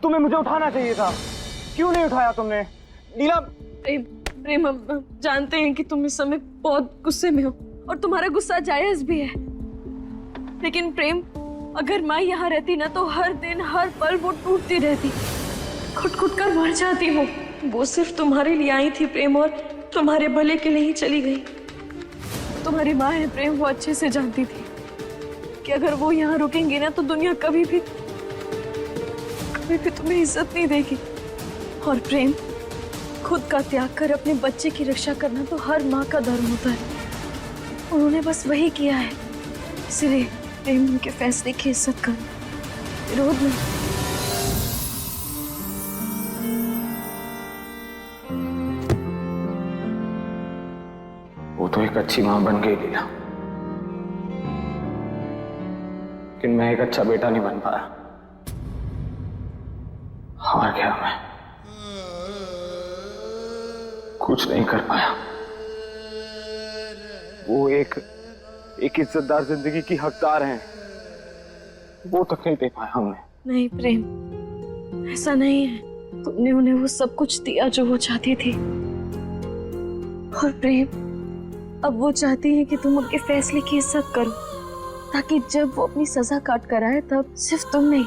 तुम्हें मुझे उठाना चाहिए था, क्यों नहीं उठाया तुमने? नीला। प्रेम, प्रेम, हम जानते हैं कि तुम इस समय बहुत गुस्से में हो और तुम्हारा गुस्सा जायज भी है, लेकिन प्रेम, अगर माँ यहाँ रहती ना तो हर दिन हर पल वो टूटती रहती, खुद खुद कर मर जाती वो सिर्फ तुम्हारे लिए आई थी प्रेम, और तुम्हारे भले के लिए ही चली गई। तुम्हारी माँ है प्रेम, वो अच्छे से जानती थी कि अगर वो यहाँ रुकेंगी ना तो दुनिया कभी भी तुम्हें इज्जत नहीं देगी। और प्रेम, खुद का त्याग कर अपने बच्चे की रक्षा करना तो हर माँ का धर्म होता है। उन्होंने बस वही किया है, इसलिए प्रेम उनके फैसले की इज्जत कर, विरोध नहीं। वो तो एक अच्छी मां बन गई लीला, लेकिन मैं एक अच्छा बेटा नहीं बन पाया। हार गया मैं, कुछ नहीं कर पाया। वो एक इज्जतदार जिंदगी की हकदार हैं, वो तक नहीं दे पाया हमने। नहीं प्रेम, ऐसा नहीं है। तुमने उन्हें वो सब कुछ दिया जो वो चाहती थी, और प्रेम, अब वो चाहती है कि तुम उनके फैसले की इज्जत करो, ताकि जब वो अपनी सजा काट कर आए तब सिर्फ तुम नहीं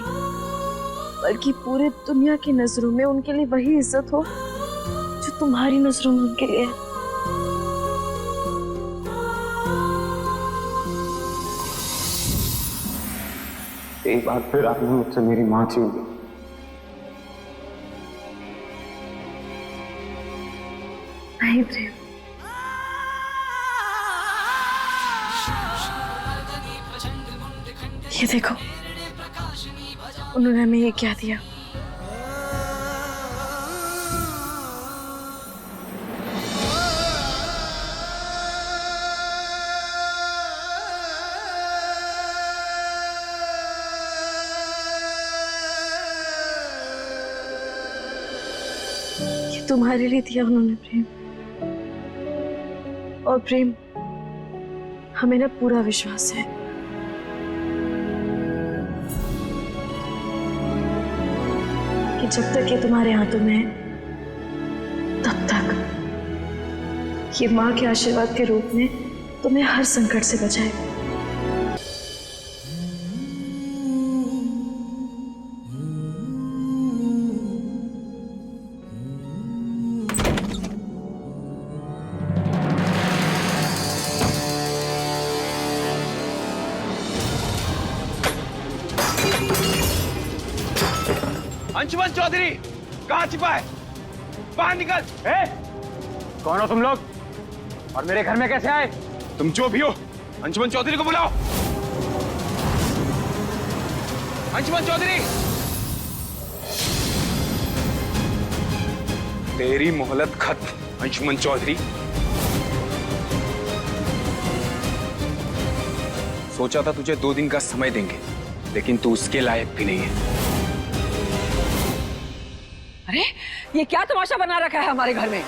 बल्कि पूरी दुनिया की नजरों में उनके लिए वही इज्जत हो जो तुम्हारी नजरों में उनके लिए है। एक बार फिर आपने मुझसे मेरी मां छीन ली। नहीं प्रेम, ये देखो, उन्होंने हमें ये क्या दिया। ये तुम्हारे लिए दिया उन्होंने प्रेम, और प्रेम, हमें ना पूरा विश्वास है कि जब तक ये तुम्हारे हाथों में है तब तक ये माँ के आशीर्वाद के रूप में तुम्हें हर संकट से बचाएगा। अंशुमन चौधरी कहाँ छिपा है? बाहर निकल। कौन हो तुम लोग और मेरे घर में कैसे आए? तुम जो भी हो, अंशुमन चौधरी को बुलाओ। अंशुमन चौधरी, तेरी मोहलत खत्म। अंशुमन चौधरी, सोचा था तुझे 2 दिन का समय देंगे, लेकिन तू उसके लायक भी नहीं है। अरे, ये क्या तमाशा बना रखा है हमारे घर में?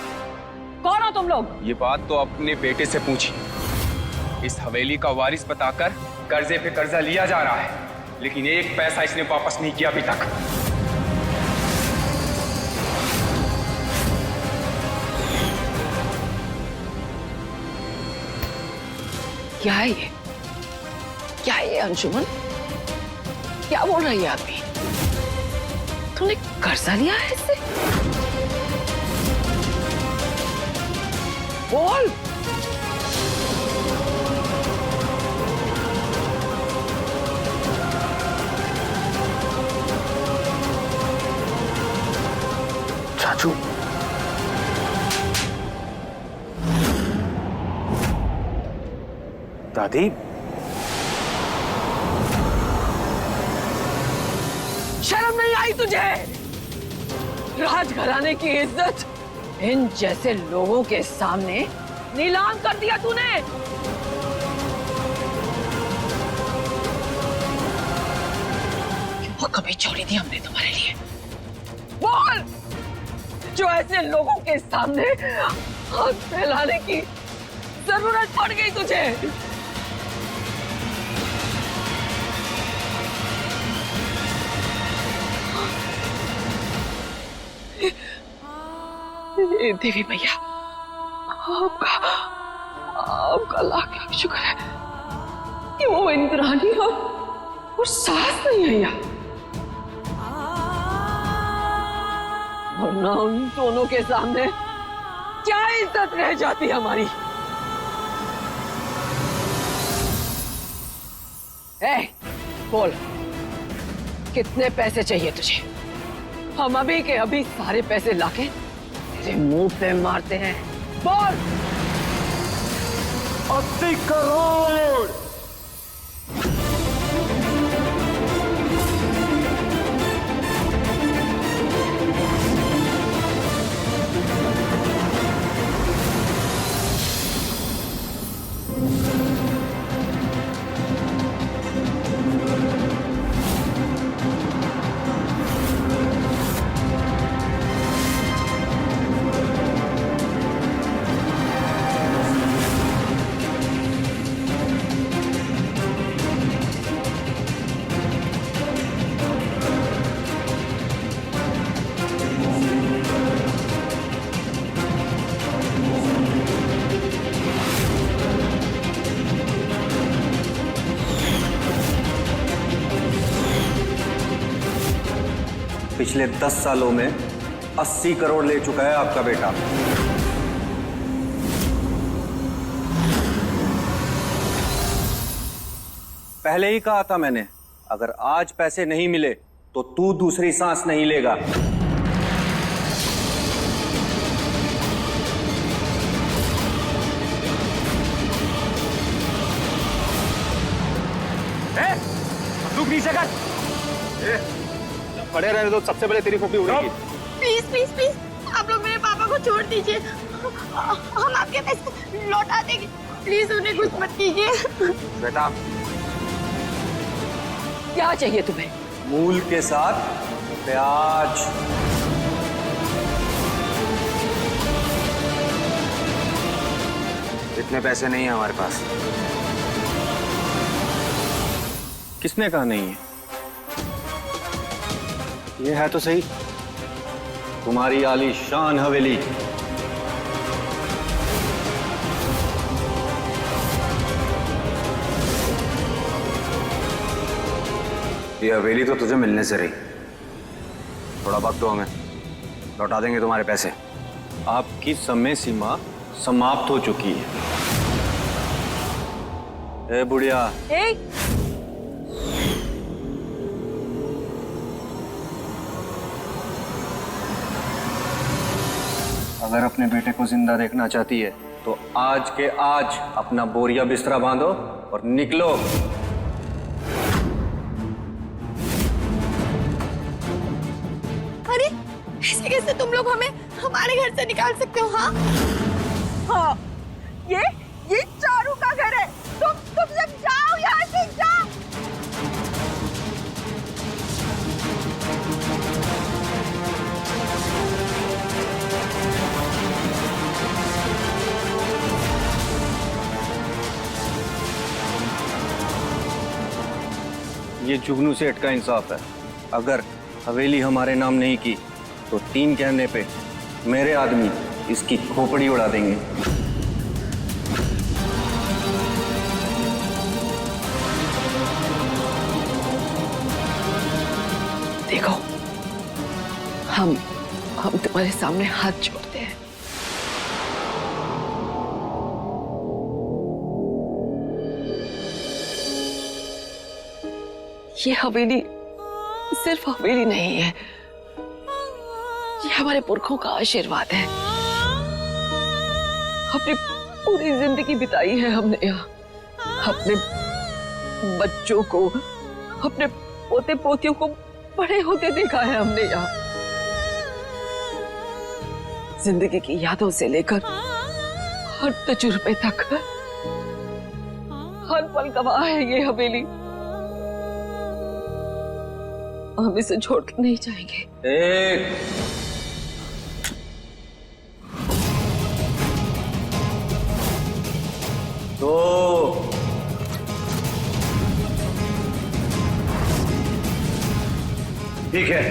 कौन हो तुम लोग? ये बात तो अपने बेटे से पूछी। इस हवेली का वारिस बताकर कर्जे पे कर्जा लिया जा रहा है, लेकिन एक पैसा इसने वापस नहीं किया अभी तक। क्या है ये? क्या है ये अंशुमन? क्या बोल रही है आदमी? तुमने कर्जा लिया है इससे? बोल। चाचू, दादी, शर्म नहीं आई तुझे? राजघराने की इज्जत इन जैसे लोगों के सामने नीलाम कर दिया तूने। वो कभी छोड़ी थी हमने तुम्हारे लिए? बोल, जो ऐसे लोगों के सामने हाथ फैलाने की जरूरत पड़ गई तुझे? ये देवी मैया, आपका लाख लाख शुक्र है कि वो इंद्राणी और सास नहीं है यहाँ, वरना उन दोनों के सामने क्या इज्जत रह जाती हमारी। बोल, कितने पैसे चाहिए तुझे? हम अभी के अभी सारे पैसे लाके तेरे मुंह पे मारते हैं। बोल। 80 करोड़। पिछले 10 सालों में 80 करोड़ ले चुका है आपका बेटा। पहले ही कहा था मैंने, अगर आज पैसे नहीं मिले तो तू दूसरी सांस नहीं लेगा। बंदूक नीचे कर। खड़े रहने दो, सबसे पहले तेरी खोपड़ी उड़ेगी। प्लीज प्लीज प्लीज आप लोग मेरे पापा को छोड़ दीजिए, हम आपके पैसे लौटा देंगे। प्लीज उन्हें कुछ मत कीजिए। बेटा, क्या चाहिए तुम्हें? मूल के साथ प्याज। इतने पैसे नहीं है हमारे पास। किसने कहा नहीं है? ये है तो सही, तुम्हारी आलीशान हवेली। ये हवेली तो तुझे मिलने से रही। थोड़ा वक्त दो हमें, लौटा देंगे तुम्हारे पैसे। आपकी समय सीमा समाप्त हो चुकी है। ए बुढ़िया, अगर अपने बेटे को जिंदा देखना चाहती है तो आज के आज अपना बोरिया बिस्तरा बांधो और निकलो। अरे ऐसे कैसे तुम लोग हमें हमारे घर से निकाल सकते हो? हाँ हाँ, ये चारू का घर है। तुम सब जाओ यहाँ से, जाओ। ये जुगनू सेठ का इंसाफ है। अगर हवेली हमारे नाम नहीं की तो 3 कहने पे मेरे आदमी इसकी खोपड़ी उड़ा देंगे। देखो, हम तुम्हारे सामने हाथ जोड़ते हैं। ये हवेली सिर्फ हवेली नहीं है, ये हमारे पुरखों का आशीर्वाद है। अपनी पूरी जिंदगी बिताई है हमने यहाँ, अपने बच्चों को, अपने पोते पोतियों को बड़े होते देखा है हमने यहाँ। जिंदगी की यादों से लेकर हर तजुर्बे तक हर पल गवाह है ये हवेली। हम इसे छोड़ के नहीं जाएंगे। 1 2 ठीक है।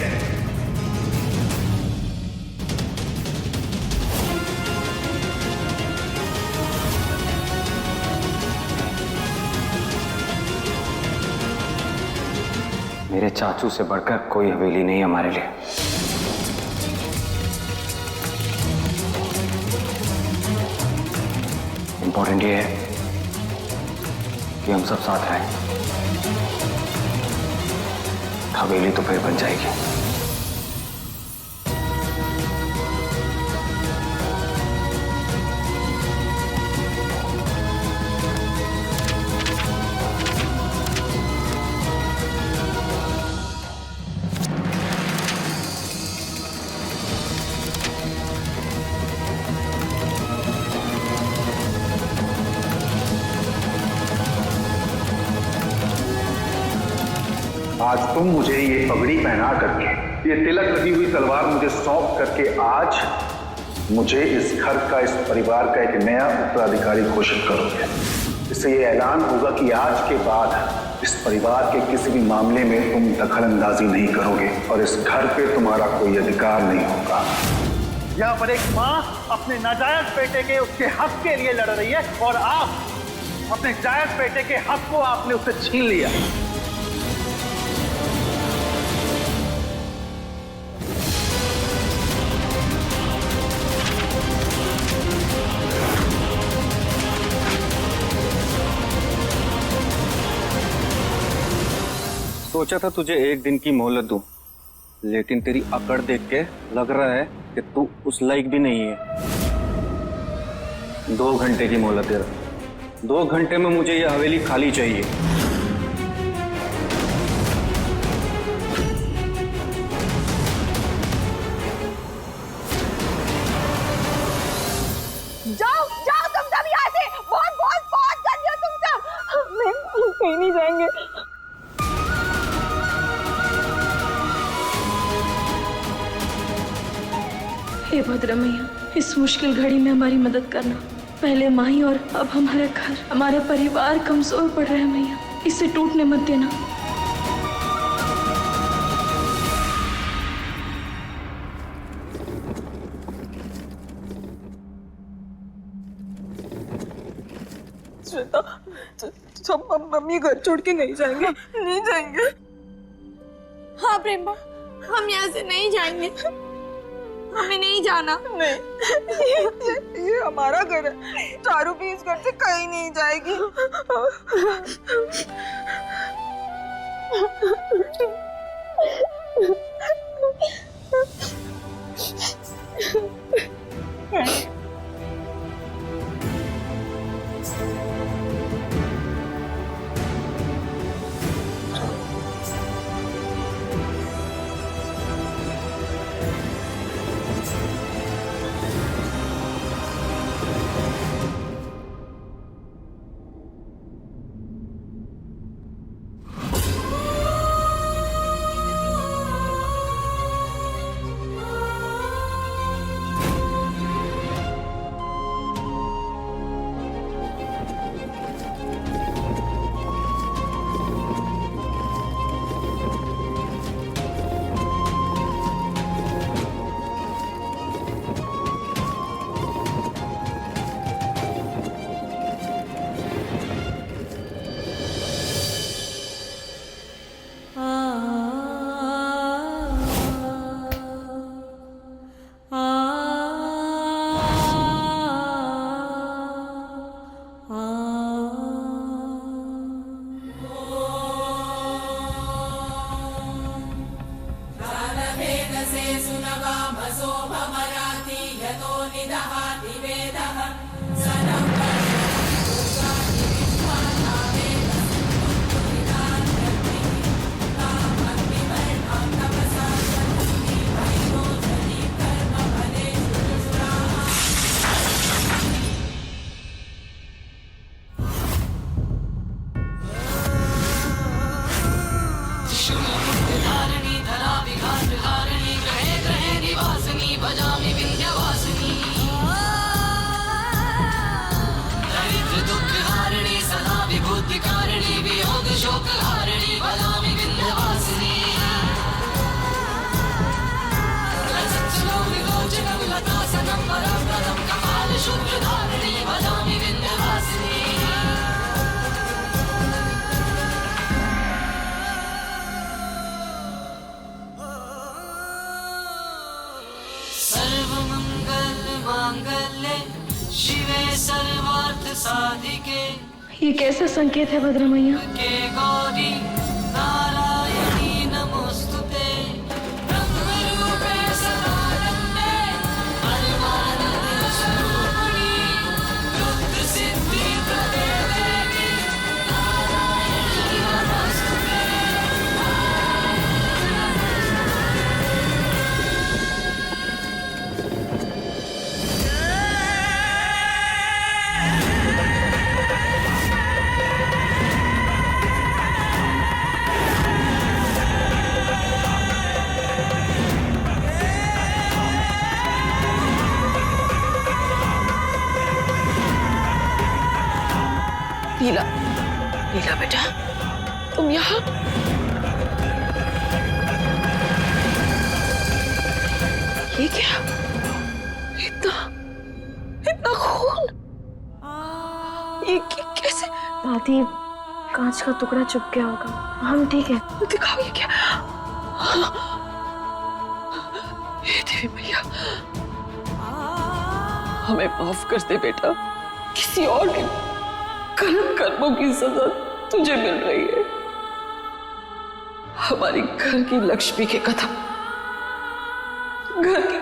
मेरे चाचू से बढ़कर कोई हवेली नहीं हमारे लिए। इंपॉर्टेंट ये है कि हम सब साथ रहें। हवेली तो फिर बन जाएगी। आज तुम मुझे ये पगड़ी पहना करके, ये तिलक लगी हुई तलवार मुझे सौंप करके आज मुझे इस घर का, इस परिवार का एक नया उत्तराधिकारी घोषित करोगे। इससे ये ऐलान होगा कि आज के बाद इस परिवार के किसी भी मामले में तुम दखल अंदाजी नहीं करोगे और इस घर पे तुम्हारा कोई अधिकार नहीं होगा। यहाँ पर एक माँ अपने नाजायज बेटे के उसके हक के लिए लड़ रही है और आप अपने जायज बेटे के हक को आपने उससे छीन लिया। सोचा था तुझे एक दिन की मोहलत दूं, लेकिन तेरी अकड़ देख के लग रहा है कि तू उस लायक भी नहीं है। 2 घंटे की मोहलत दे रहा। 2 घंटे में मुझे यह हवेली खाली चाहिए। जाओ जाओ तुम सब यहाँ से, बहुत बहुत बहुत गंदे हो तुम सब। मैं कहीं नहीं जाएंगे। हे भद्र मैया, इस मुश्किल घड़ी में हमारी मदद करना। पहले माही और अब हमारा घर, हमारा परिवार कमजोर पड़ रहा है मैया, इसे टूटने मत देना। श्वेता, सब मम्मी घर छोड़ के नहीं जाएंगे, नहीं जाएंगे। हाँ प्रेमा, हम यहाँ से नहीं जाएंगे, हमें नहीं जाना। नहीं, ये हमारा घर है। चारू भी इस घर से कहीं नहीं जाएगी। शिवे सर्वार्थ साधिके ये कैसा संकेत है भद्र मैया? के गौरी नारायणी नमोस्तुते ब्रह्मरूपे सदानंदे परमानंद स्वरूपिणी रुद्र सिद्धि प्रदे देवी नारायणी नमोस्तुते। लीला, लीला बेटा, तुम यहाँ? ये क्या? इतना इतना खून? ये कैसे? दादी, कांच का टुकड़ा चुप गया होगा, हम ठीक है। दिखाओ ये क्या? हे देवी मैया, हमें माफ कर दे बेटा, किसी और के गलत कर्मों की सजा तुझे मिल रही है। हमारी घर की लक्ष्मी के कदम घर की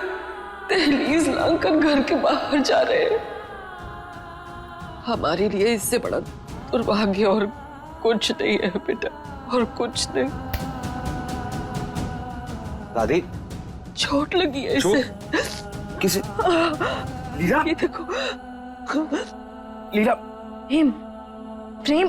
दहलीज लांघकर घर के बाहर जा रहे हैं। हमारे लिए इससे बड़ा दुर्भाग्य और कुछ नहीं है बेटा, और कुछ नहीं। दादी, चोट लगी है इसे। किसे? लीला, ये देखो। लीला, प्रेम, प्रेम,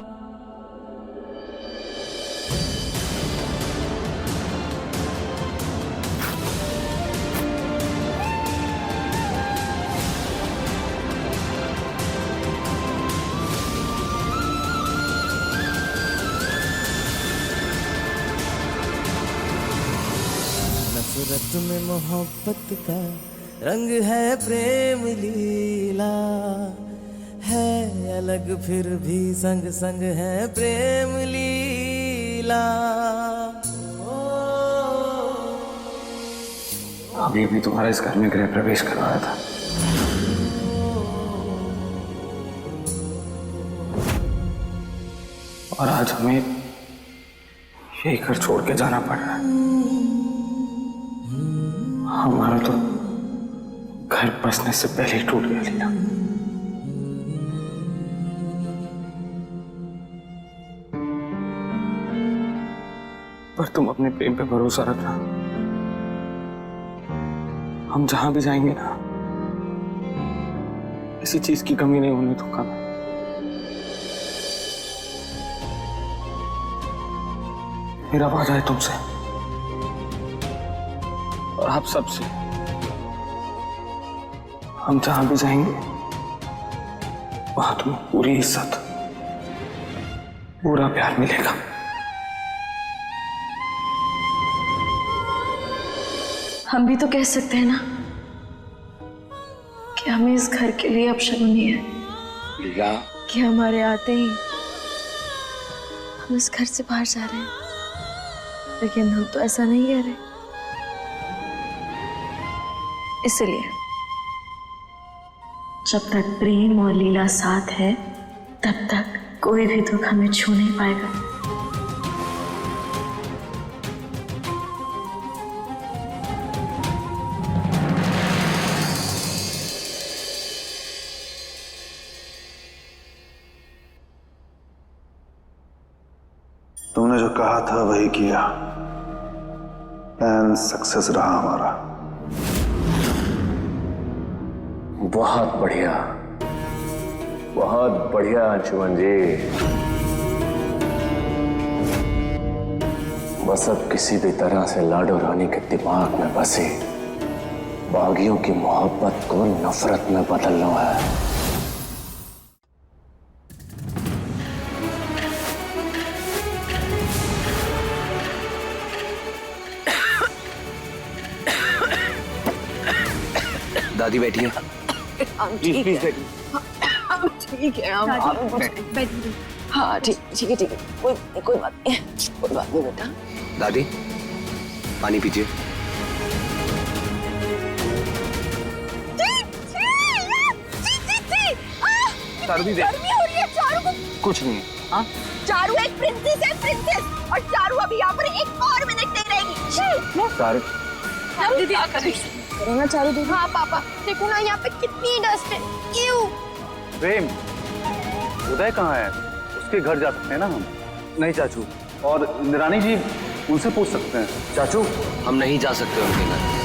नफरत में मोहब्बत का रंग है प्रेम लीला, है अलग फिर भी संग संग है प्रेम लीला। अभी भी तुम्हारा इस घर में गृह प्रवेश करवाया था। और आज हमें यही घर छोड़ के जाना पड़ रहा है। हमारा तो घर बसने से पहले ही टूट गया लीला। पर तुम अपने प्रेम पे भरोसा रखना, हम जहां भी जाएंगे ना, किसी चीज की कमी नहीं होने दूंगा मैं। मेरा वादा है तुमसे और आप सबसे, हम जहां भी जाएंगे वहां तुम्हें पूरी इज्जत, पूरा प्यार मिलेगा। हम भी तो कह सकते हैं ना कि हमें इस घर के लिए अपशगुनी है, लीला, कि हमारे आते ही हम इस घर से बाहर जा रहे हैं। लेकिन हम तो ऐसा नहीं कह रहे, इसलिए जब तक प्रेम और लीला साथ है तब तक कोई भी दुख हमें छू नहीं पाएगा। तुमने जो कहा था वही किया। प्लान सक्सेस रहा हमारा। बहुत बढ़िया, बहुत बढ़िया अंशुमन जी। बस अब किसी भी तरह से लाडो रानी के दिमाग में बसे बागियों की मोहब्बत को नफरत में बदलना है। दादी बैठिए। हम ठीक है, हम ठीक है, हम हाँ ठीक ठीक है, ठीक है, कोई बात नहीं, कोई बात नहीं बेटा। दादी, पानी पीजिए। चारू दीदी गर्मी हो रही है चारू को। कुछ नहीं। हाँ चारू एक प्रिंसेस है, प्रिंसेस, और चारू अभी यहाँ पर एक और मिनट नहीं रहेगी। चारू दीदी करो ना चारू दीदी। हाँ पापा, देखो ना यहाँ पे कितनी डस्ट है। क्यों? प्रेम, उदय कहाँ है? उसके घर जा सकते हैं ना हम? नहीं चाचू, और इंद्राणी जी, उनसे पूछ सकते हैं। चाचू हम नहीं जा सकते उनके घर।